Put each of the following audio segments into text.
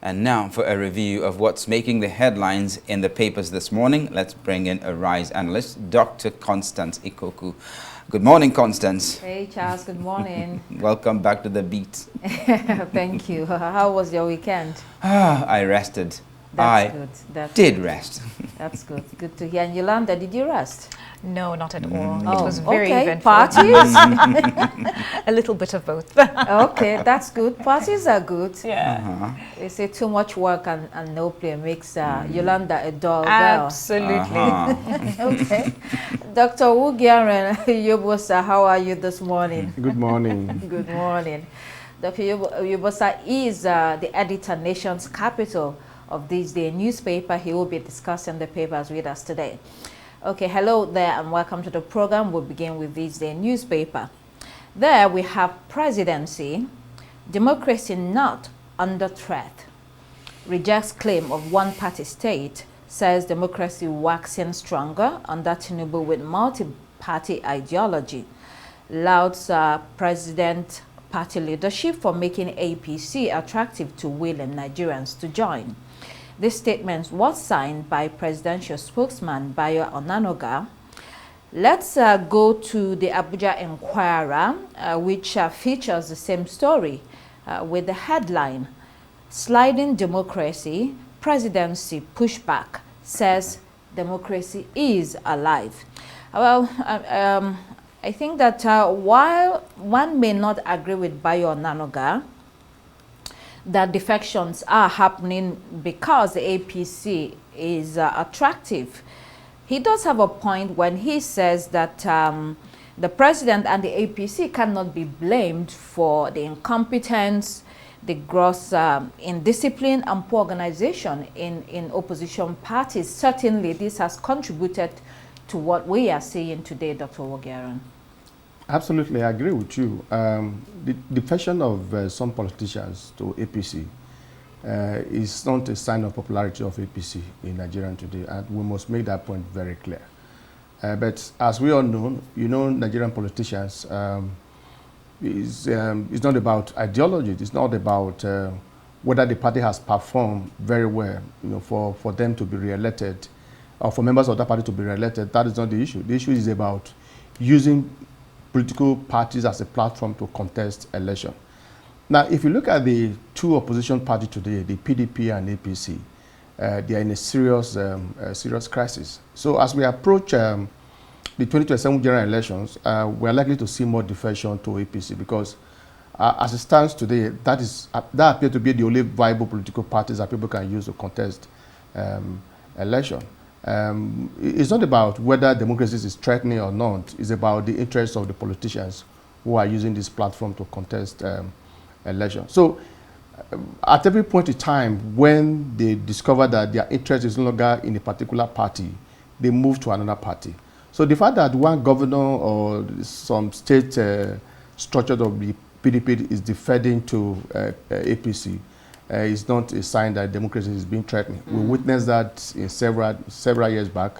And now for a review of what's making the headlines in the papers this morning, let's bring in a RISE analyst, Dr. Constance Ikoku. Good morning, Constance. Hey, Charles. Good morning. Welcome back to the beat. Thank you. How was your weekend? I rested. That's good. That's did good. rest. That's good. Good to hear. And Yolanda, did you rest? No, not at all. Oh, It was very okay. eventful. Parties? A little bit of both. Okay, that's good. Parties are good. Yeah. They say too much work and no play makes Yolanda a dull girl. Absolutely. Okay. Dr. Wugiaren Yobosa, how are you this morning? Good morning. Good morning. Dr. Yobosa is the editor, Nation's Capital, of this day newspaper. He will be discussing the papers with us today. Okay, hello there and welcome to the program. We'll begin with this day newspaper. There we have Presidency, democracy not under threat. Rejects claim of one-party state, says democracy waxing stronger under Tinubu with multi-party ideology. Louds President party leadership for making APC attractive to willing Nigerians to join. This statement was signed by presidential spokesman Bayo Onanoga. Let's go to the Abuja Inquirer, which features the same story with the headline, Sliding Democracy, Presidency Pushback, says democracy is alive. Well, I think that while one may not agree with Bayo Onanoga, that defections are happening because the APC is attractive. He does have a point when he says that the president and the APC cannot be blamed for the incompetence, the gross indiscipline and poor organization in opposition parties. Certainly this has contributed to what we are seeing today, Dr. Wogiaran. Absolutely, I agree with you. The defection of some politicians to APC is not a sign of popularity of APC in Nigeria today, and we must make that point very clear. But as we all know, Nigerian politicians, it's not about ideology. It's not about whether the party has performed very well, for them to be re-elected, or for members of that party to be re-elected. That is not the issue. The issue is about using political parties as a platform to contest election. Now, if you look at the two opposition parties today, the PDP and APC, they are in a serious crisis. So as we approach the 2027 general elections, we are likely to see more defection to APC because as it stands today, that appears to be the only viable political parties that people can use to contest election. It's not about whether democracy is threatening or not. It's about the interests of the politicians who are using this platform to contest election. So at every point in time when they discover that their interest is no longer in a particular party, they move to another party. So the fact that one governor or some state structure of the PDP is defending to APC is not a sign that democracy is being threatened. We witnessed that in several years back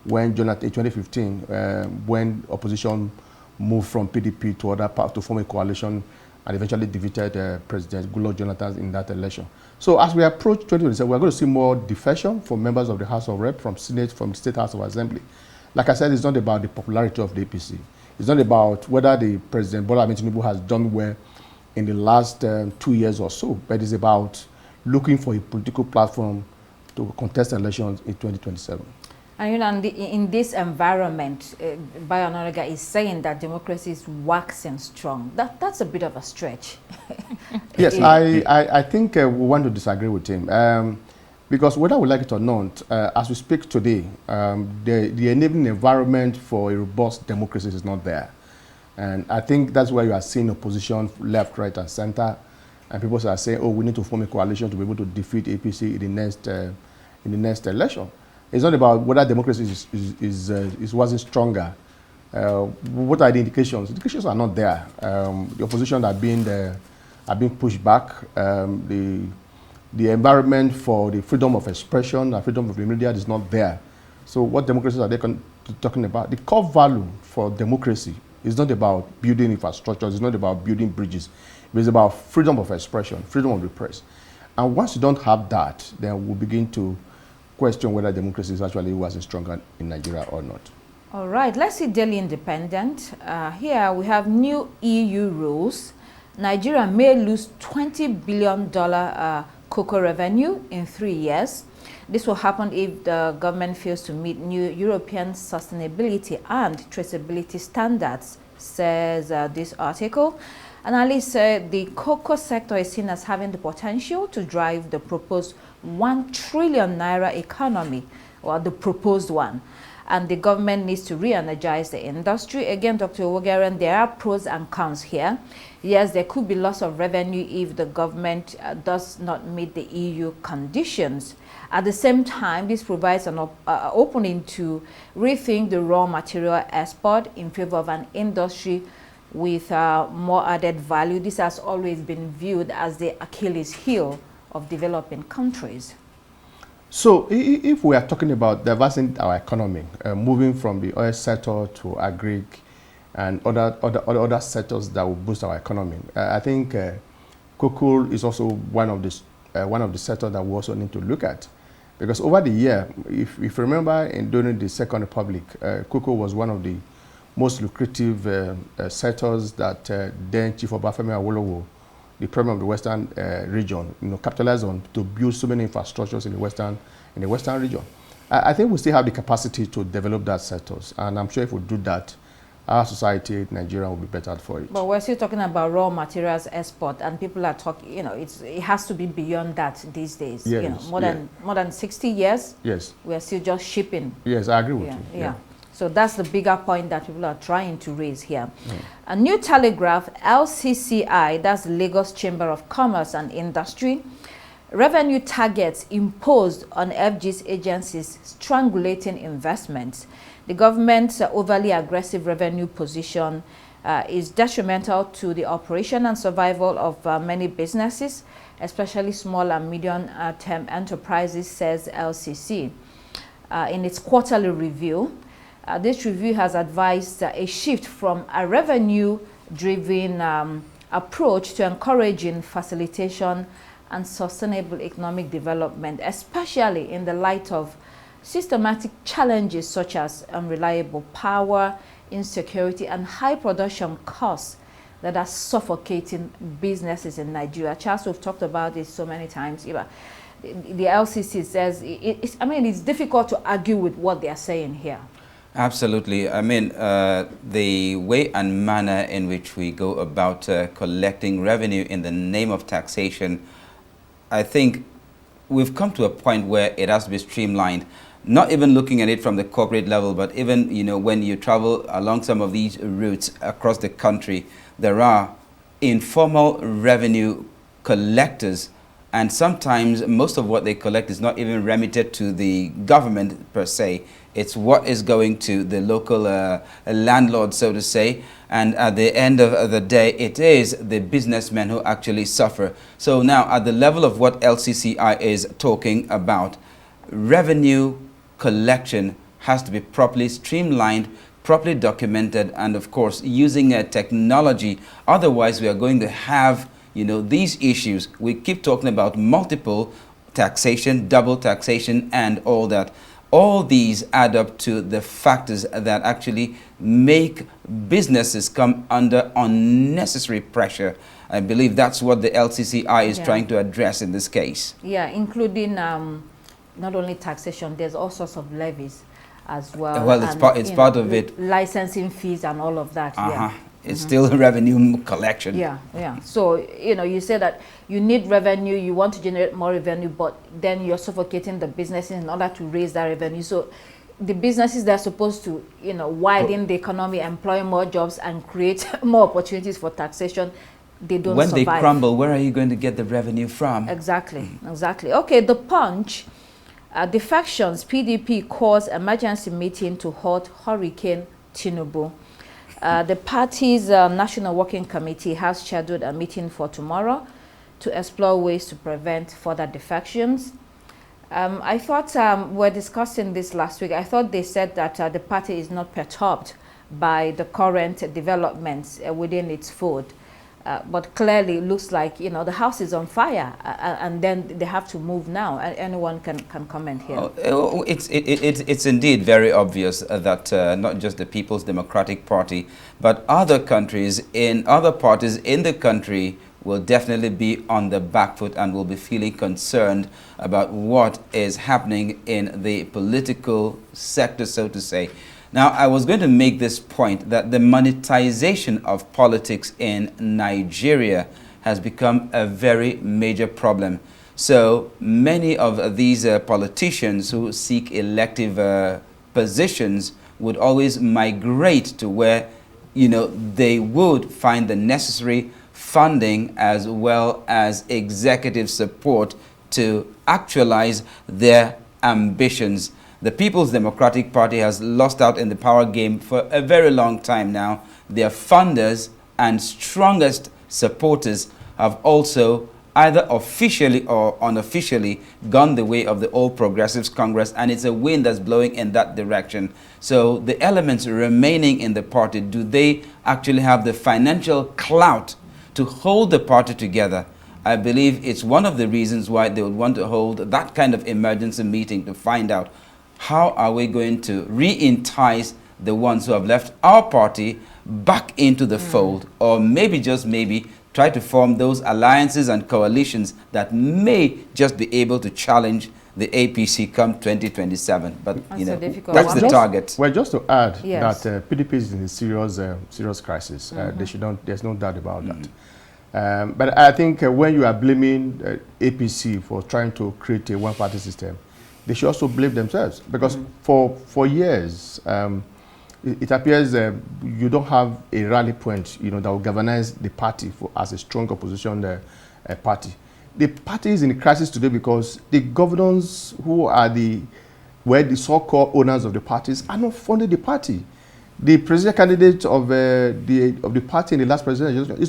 when Jonathan, in 2015, when opposition moved from PDP to other parts to form a coalition and eventually defeated President Goodluck Jonathan in that election. So as we approach 2027, we're going to see more defection from members of the House of Rep, from Senate, from State House of Assembly. Like I said, it's not about the popularity of the APC. It's not about whether the President Bola Ahmed Tinubu has done well in the last 2 years or so, but it's about looking for a political platform to contest elections in 2027. And in this environment, Bayo Onanoga is saying that democracy is waxing strong. That's a bit of a stretch. Yes, I think we want to disagree with him. Because whether we like it or not, as we speak today, the enabling environment for a robust democracy is not there. And I think that's where you are seeing opposition left, right, and center. And people are saying, oh, we need to form a coalition to be able to defeat APC in the next election. It's not about whether democracy is wasn't stronger. What are the indications? The indications are not there. The opposition are being pushed back. The environment for the freedom of expression and freedom of the media is not there. So what democracies are they talking about? The core value for democracy is not about building infrastructures. It's not about building bridges. It's about freedom of expression, freedom of the press. And once you don't have that, then we'll begin to question whether democracy is actually was stronger in Nigeria or not. All right, let's see Daily Independent. Here we have new EU rules. Nigeria may lose $20 billion cocoa revenue in 3 years. This will happen if the government fails to meet new European sustainability and traceability standards, says this article. Analysts say the cocoa sector is seen as having the potential to drive the proposed 1 trillion naira economy, or the proposed one. And the government needs to re-energize the industry. Again, Dr. Owogaren, there are pros and cons here. Yes, there could be loss of revenue if the government does not meet the EU conditions. At the same time, this provides an opening to rethink the raw material export in favor of an industry with more added value. This has always been viewed as the Achilles heel of developing countries. So if we are talking about diversifying our economy, moving from the oil sector to agri and other sectors that will boost our economy, I think cocoa is also one of the sectors that we also need to look at. Because over the year, if you remember, during the Second Republic, cocoa was one of the most lucrative sectors that then Chief Obafemi Awolowo, the Premier of the Western region, capitalized on to build so many infrastructures in the Western region. I think we still have the capacity to develop that sectors, and I'm sure if we do that, our society, Nigeria, will be better for it. But we're still talking about raw materials export, and people are talking. It has to be beyond that these days. Yes, more than 60 years. Yes, we are still just shipping. Yes, I agree with you. Yeah. So that's the bigger point that people are trying to raise here. A new Telegraph, LCCI, that's Lagos Chamber of Commerce and Industry, revenue targets imposed on FG's agencies strangulating investments. The government's overly aggressive revenue position is detrimental to the operation and survival of many businesses, especially small and medium-term enterprises, says LCC. In its quarterly review, this review has advised a shift from a revenue-driven approach to encouraging facilitation and sustainable economic development, especially in the light of systematic challenges such as unreliable power, insecurity, and high production costs that are suffocating businesses in Nigeria. Charles, we've talked about this so many times. The LCC says, it's difficult to argue with what they are saying here. Absolutely. I mean, the way and manner in which we go about collecting revenue in the name of taxation, I think we've come to a point where it has to be streamlined. Not even looking at it from the corporate level, but even, when you travel along some of these routes across the country, there are informal revenue collectors, and sometimes most of what they collect is not even remitted to the government per se. It's what is going to the local landlord, so to say. And at the end of the day, it is the businessmen who actually suffer. So now, at the level of what LCCI is talking about, revenue collection has to be properly streamlined, properly documented, and of course, using technology. Otherwise, we are going to have, these issues. We keep talking about multiple taxation, double taxation, and all that. All these add up to the factors that actually make businesses come under unnecessary pressure. I believe that's what the LCCI is trying to address in this case. Yeah, including not only taxation, there's all sorts of levies as well. Well, it's part of it. Licensing fees and all of that. It's still revenue collection. Yeah. So, you say that you need revenue, you want to generate more revenue, but then you're suffocating the businesses in order to raise that revenue. So the businesses that are supposed to, widen the economy, employ more jobs and create more opportunities for taxation, they don't survive. When they crumble, where are you going to get the revenue from? Exactly. Okay, The Punch. Defections, PDP calls emergency meeting to halt Hurricane Tinubu. The party's National Working Committee has scheduled a meeting for tomorrow to explore ways to prevent further defections. I thought we're discussing this last week. I thought they said that the party is not perturbed by the current developments within its fold. But clearly it looks like, you know, the house is on fire, and then they have to move now. Anyone can comment here. It's indeed very obvious that not just the People's Democratic Party, but other countries in other parties in the country will definitely be on the back foot and will be feeling concerned about what is happening in the political sector, so to say. Now, I was going to make this point that the monetization of politics in Nigeria has become a very major problem. So many of these politicians who seek elective positions would always migrate to where, you know, they would find the necessary funding as well as executive support to actualize their ambitions. The People's Democratic Party has lost out in the power game for a very long time now. Their funders and strongest supporters have also either officially or unofficially gone the way of the All Progressives Congress, and it's a wind that's blowing in that direction. So the elements remaining in the party, do they actually have the financial clout to hold the party together? I believe it's one of the reasons why they would want to hold that kind of emergency meeting to find out how are we going to re-entice the ones who have left our party back into the fold, or maybe, just maybe, try to form those alliances and coalitions that may just be able to challenge the APC come 2027. But That's you know, that's the target. Well, just to add, yes, that PDP is in a serious crisis. There's no doubt about that. But I think when you are blaming APC for trying to create a one-party system, they should also blame themselves, because for years it appears you don't have a rally point, you know, that will galvanize the party as a strong opposition party. The party is in a crisis today because the governors who are the so-called owners of the parties are not funding the party. The presidential candidate of the party in the last presidential election,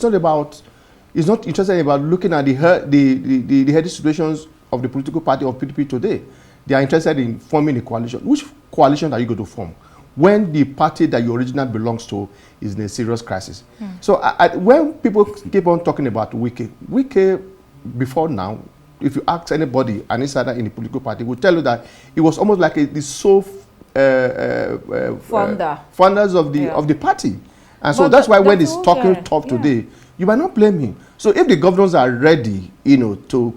it's not interested about looking at the heady situations of the political party of PDP today. They are interested in forming a coalition. Which coalition are you going to form when the party that you originally belongs to is in a serious crisis? So when people keep on talking about Wike, before now, if you ask anybody, an insider in the political party, will tell you that it was almost like the sole founders of the party. And so that's why when he's talking tough today, you might not blame him. So if the governors are ready, you know, to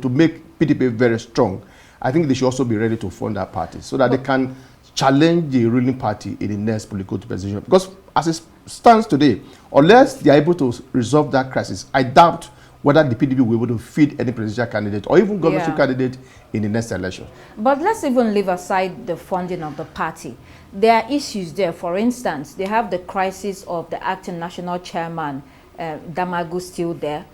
make PDP very strong, I think they should also be ready to fund that party so that they can challenge the ruling party in the next political position. Because as it stands today, unless they are able to resolve that crisis, I doubt whether the PDP will be able to feed any presidential candidate or even governorship candidate in the next election. But let's even leave aside the funding of the party. There are issues there. For instance, they have the crisis of the acting national chairman, Damagu, still there.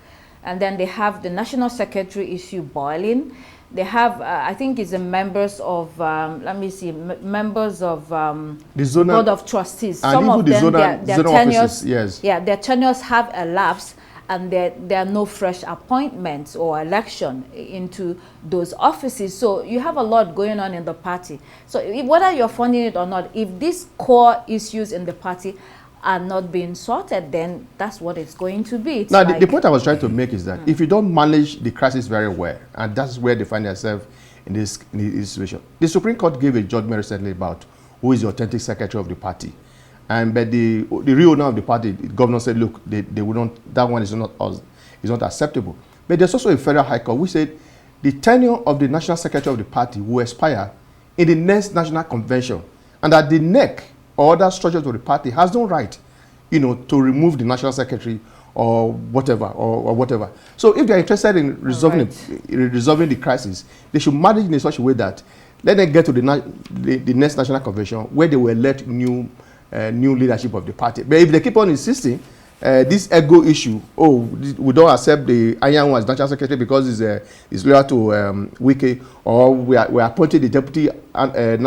And then they have the national secretary issue boiling. They have, I think it's the members of, members of the Board of Trustees. Some of them, their tenures, their tenures have elapsed, and there are no fresh appointments or election into those offices. So you have a lot going on in the party. So whether you're funding it or not, if these core issues in the party are not being sorted, then that's what it's going to be. Now, the point I was trying to make is that if you don't manage the crisis very well, and that's where they find themselves in this situation. The Supreme Court gave a judgment recently about who is the authentic secretary of the party. But the real owner of the party, the governor said, look, they will not, that one is not acceptable. But there's also a federal high court which said the tenure of the national secretary of the party will expire in the next national convention, and that the NEC or other structures of the party has no right, you know, to remove the national secretary or whatever, or whatever. So if they're interested in resolving the crisis, they should manage in such a way that let them get to the next national convention where they will elect new leadership of the party. But if they keep on insisting, this ego issue, we don't accept the Iron one as national secretary because he's loyal to Wike, or we appointed the deputy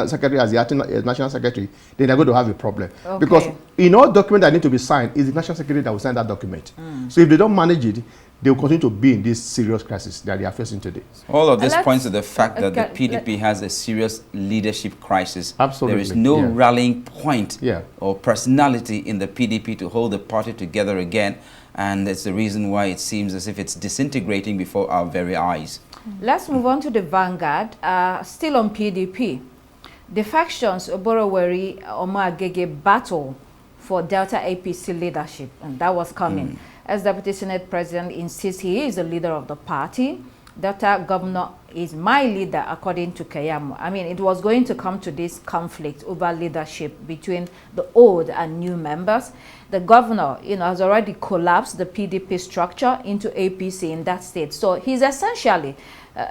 secretary as the acting national secretary, then they're going to have a problem. Because in all documents that need to be signed, it's the national secretary that will sign that document. So if they don't manage it, they will continue to be in this serious crisis that they are facing today. All of this points to the fact that the PDP has a serious leadership crisis. Absolutely. There is no rallying point or personality in the PDP to hold the party together again. and it's the reason why it seems as if it's disintegrating before our very eyes. Let's move on to the Vanguard, still on PDP. The factions Oboroweri, Omo-Agege battle for Delta APC leadership, and that was coming. As Deputy Senate President insists he is the leader of the party. Delta Governor is my leader, according to Keyamo. I mean, it was going to come to this conflict over leadership between the old and new members. The governor, has already collapsed the PDP structure into APC in that state. So he's essentially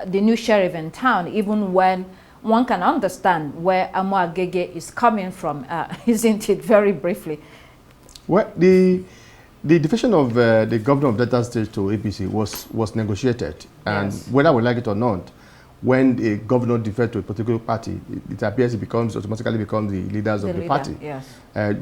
the new sheriff in town, even when one can understand where Omo-Agege is coming from, isn't it, very briefly? Well, the defection of the governor of Delta State to APC was negotiated, and yes, whether we like it or not, when a governor defects to a particular party, it appears it automatically becomes the leaders of the party. Yes.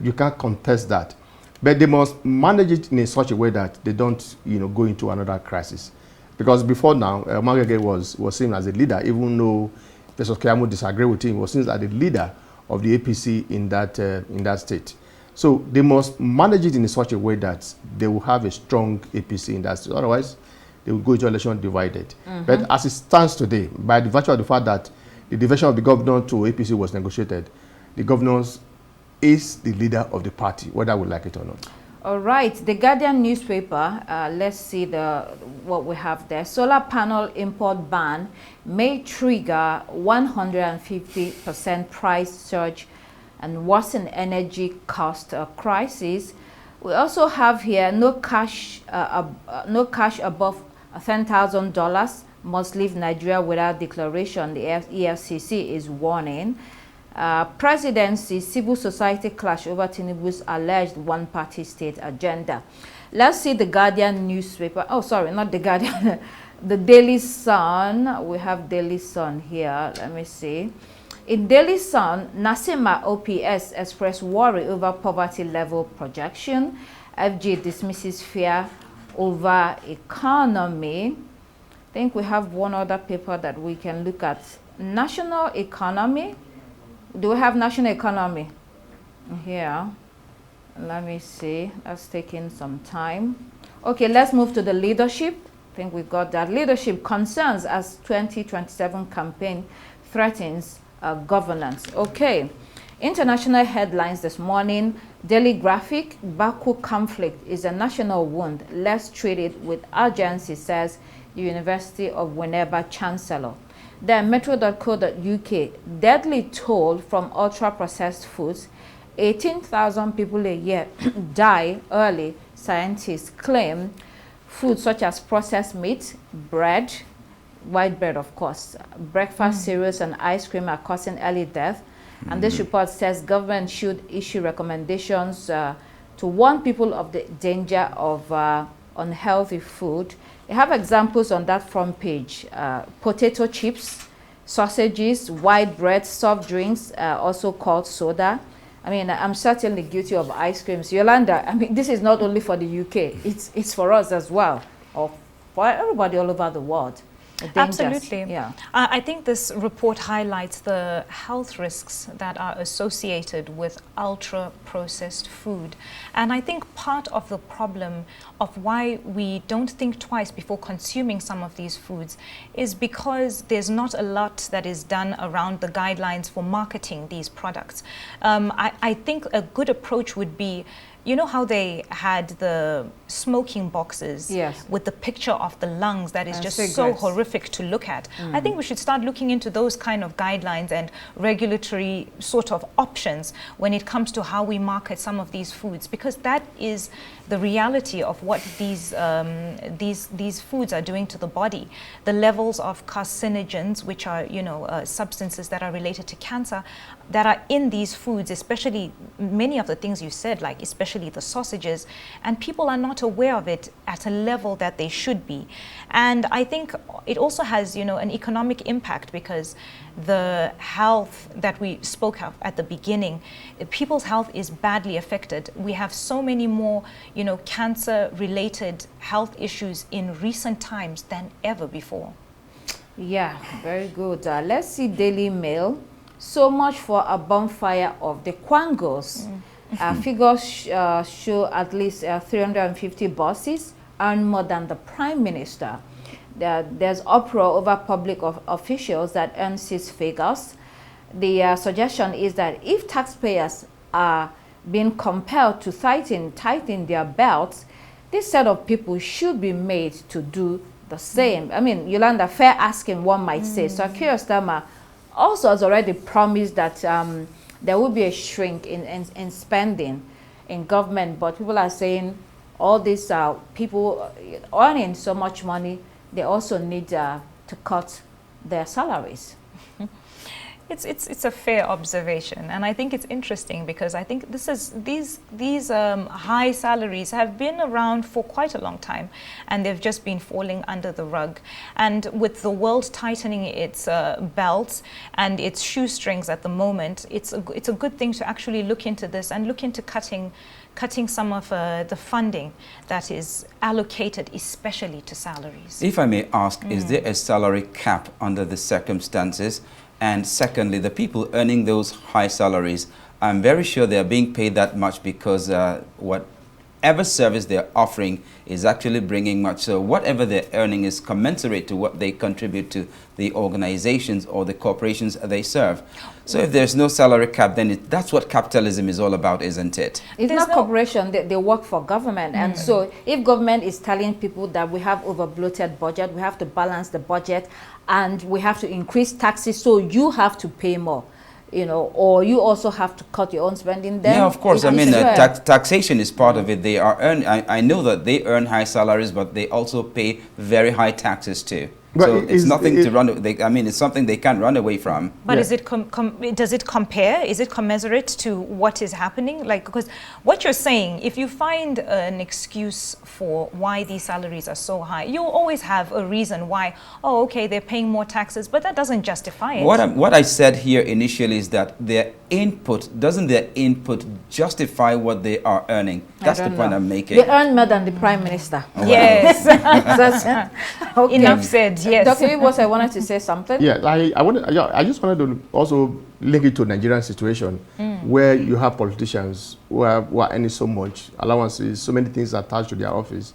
You can't contest that, but they must manage it in such a way that they don't, go into another crisis. Because before now, Omo-Agege was seen as a leader, even though Professor Keyamo disagreed with him, was seen as the leader of the APC in that state. So they must manage it in such a way that they will have a strong APC in that state. Otherwise, they will go into election divided. But as it stands today, by the virtue of the fact that the division of the governor to APC was negotiated, the governor is the leader of the party, whether we like it or not. All right, the Guardian newspaper, let's see what we have there. Solar panel import ban may trigger 150% price surge and worsen energy cost crisis. We also have here no cash above $10,000 must leave Nigeria without declaration. The EFCC is warning. Presidency, civil society clash over Tinubu's alleged one-party state agenda. Let's see the Guardian newspaper. Oh, sorry, not the Guardian. The Daily Sun. We have Daily Sun here. Let me see. In Daily Sun, Nasima OPS expressed worry over poverty level projection. FG dismisses fear over economy. I think we have one other paper that we can look at. National economy. Do we have national economy here? Let me see. That's taking some time. Okay, let's move to the leadership. I think we've got that. Leadership concerns as 2027 campaign threatens governance. Okay. International headlines this morning. Daily Graphic, Baku conflict is a national wound. Let's treat it with urgency, says the University of Winneba Chancellor. Then metro.co.uk, deadly toll from ultra-processed foods. 18,000 people a year die early, scientists claim. Foods such as processed meat, bread, white bread of course, breakfast cereals and ice cream are causing early death. And this report says government should issue recommendations to warn people of the danger of unhealthy food. They have examples on that front page. Potato chips, sausages, white bread, soft drinks, also called soda. I mean, I'm certainly guilty of ice creams. Yolanda, I mean, this is not only for the UK, it's for us as well, or for everybody all over the world. Absolutely. Yeah. I think this report highlights the health risks that are associated with ultra-processed food. And I think part of the problem of why we don't think twice before consuming some of these foods is because there's not a lot that is done around the guidelines for marketing these products. I think a good approach would be, you know how they had the smoking boxes, yes, with the picture of the lungs that is and just cigarettes. so horrific to look at. I think we should start looking into those kind of guidelines and regulatory sort of options when it comes to how we market some of these foods, because that is the reality of what these foods are doing to the body. The levels of carcinogens, which are substances that are related to cancer, that are in these foods, especially many of the things you said, like especially the sausages, and people are not aware of it at a level that they should be. And I think it also has, an economic impact, because the health that we spoke of at the beginning, people's health is badly affected. We have so many more, cancer-related health issues in recent times than ever before. Yeah, very good. Let's see Daily Mail. So much for a bonfire of the Kwangos. Figures show at least 350 bosses earn more than the Prime Minister. There's uproar over public officials that earn these figures. The suggestion is that if taxpayers are being compelled to tighten their belts, this set of people should be made to do the same. I mean, Yolanda, fair asking, one might say. So Keir Starmer also has already promised that there will be a shrink in spending in government, but people are saying all these people earning so much money, they also need to cut their salaries. It's a fair observation, and I think it's interesting because I think these high salaries have been around for quite a long time, and they've just been falling under the rug. And with the world tightening its belts and its shoestrings at the moment, it's a good thing to actually look into this and look into cutting some of the funding that is allocated especially to salaries. If I may ask, is there a salary cap under the circumstances? And secondly, the people earning those high salaries, I'm very sure they're being paid that much because whatever service they're offering is actually bringing much. So whatever they're earning is commensurate to what they contribute to the organizations or the corporations they serve. So if there's no salary cap, then that's what capitalism is all about, isn't it? It's not corporation, they work for government. And so if government is telling people that we have over-bloated budget, we have to balance the budget, and we have to increase taxes, so you have to pay more, you know, or you also have to cut your own spending. Then yeah, of course. I mean, taxation is part of it. They are I know that they earn high salaries, but they also pay very high taxes too. But so it's nothing to run. I mean, it's something they can't run away from. But is it does it compare? Is it commensurate to what is happening? Like, because what you're saying, if you find an excuse for why these salaries are so high, you'll always have a reason why. Oh, okay, they're paying more taxes, but that doesn't justify it. What I said here initially is that their input justify what they are earning? That's the point I'm making. They earn more than the Prime Minister. Oh, yes. Okay. Enough said. Yes. Dr. Ibos, I wanted to say something. Yeah, I just wanted to also link it to Nigerian situation where you have politicians who are earning so much allowances, so many things attached to their office.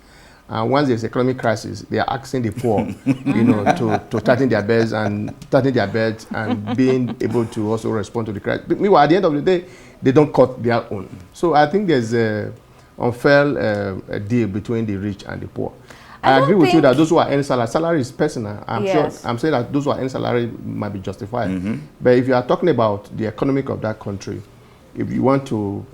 And once there's economic crisis, they are asking the poor, you know, to tighten their belts and being able to also respond to the crisis. But meanwhile, at the end of the day, they don't cut their own. So I think there's a unfair deal between the rich and the poor. I agree with you that those who are earning salary is personal. I'm sure. I'm saying that those who are earning salary might be justified. But if you are talking about the economic of that country, if you want to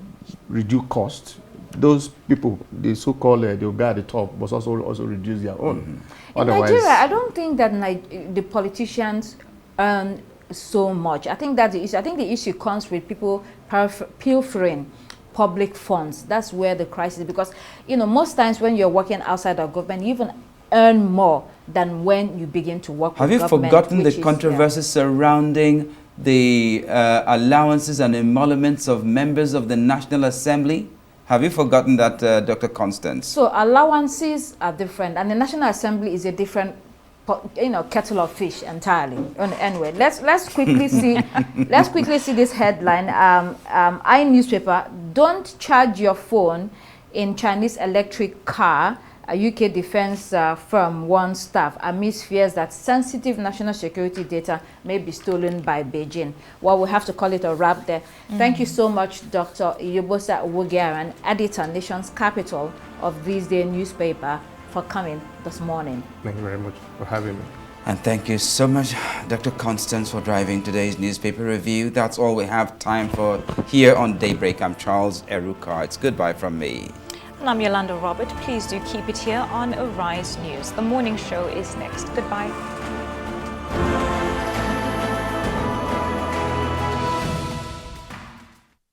reduce cost, those people, the so-called the guy at the top, must also reduce their own. Otherwise, in Nigeria, I don't think that the politicians earn so much. I think that's the issue. I think the issue comes with people pilfering public funds. That's where the crisis is, because you know most times when you're working outside of government, you even earn more than when you begin to work with government. Have you forgotten the controversies surrounding the allowances and emoluments of members of the National Assembly? Have you forgotten that, Dr. Constance? So allowances are different, and the National Assembly is a different, you know, kettle of fish entirely. Anyway, let's quickly see this headline. iNewspaper: Don't charge your phone in Chinese electric car. A UK defense firm warns staff amidst fears that sensitive national security data may be stolen by Beijing. Well, we have to call it a wrap there. Thank you so much, Dr. Iyobosa Wogiaran, editor, Nation's Capital of This Day newspaper, for coming this morning. Thank you very much for having me. And thank you so much, Dr. Constance, for driving today's newspaper review. That's all we have time for here on Daybreak. I'm Charles Eruka. It's goodbye from me. And I'm Yolanda Robert. Please do keep it here on Arise News. The morning show is next. Goodbye.